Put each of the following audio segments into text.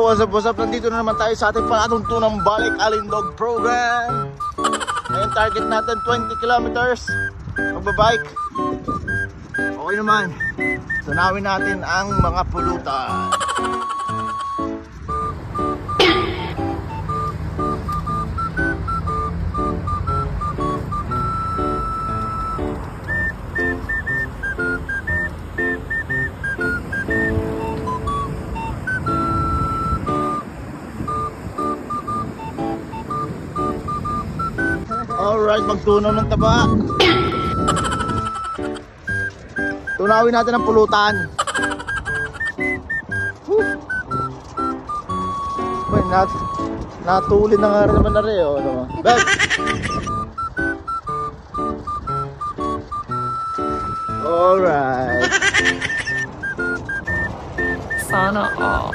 what's up? Nandito na naman tayo sa ating palatuntunang Balik Alindog program. Ngayon target natin 20 kilometers magbabike. Okay naman. Tunawin natin ang mga pulutan. Alright, magtunaw ng taba. Tunawin natin ang pulutan. Uy, natulid na nga rin naman na rin. Ano? Alright. Sana all.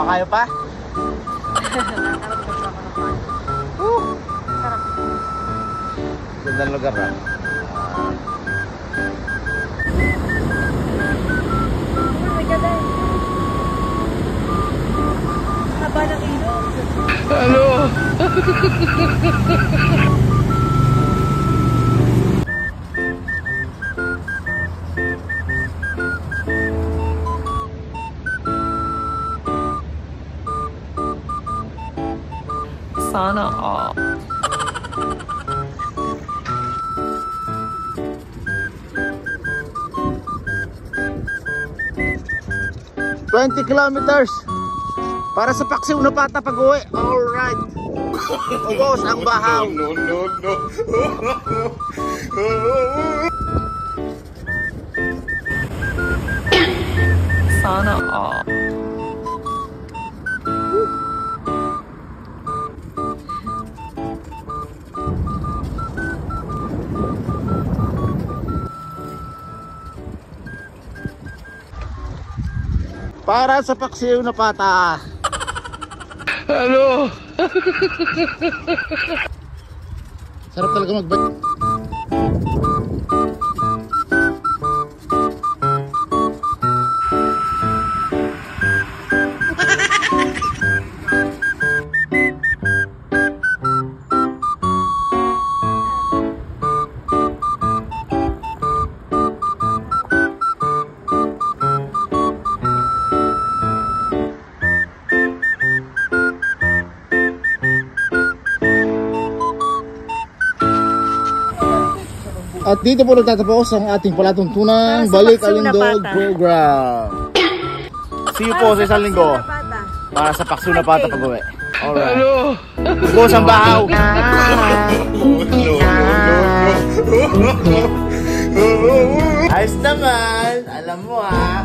Kaya pa? Gandang lugar na. Haba ng ilog. Hello. Sana all. $20 kilometers para sa Paksiw na Pata pag-uwi. Alright. Ugos ang bahaw. No. Sana all. Para sa Paksiw na Pata. Hello. Sarap talaga magbike. At dito po nagtatapos ang ating palatuntunang Balik Alindog program. See you po sa isang linggo para sa Paksiw na Pata pag-uwi. Alright. Ugos ang bahaw. Ayos naman. Alam mo ha.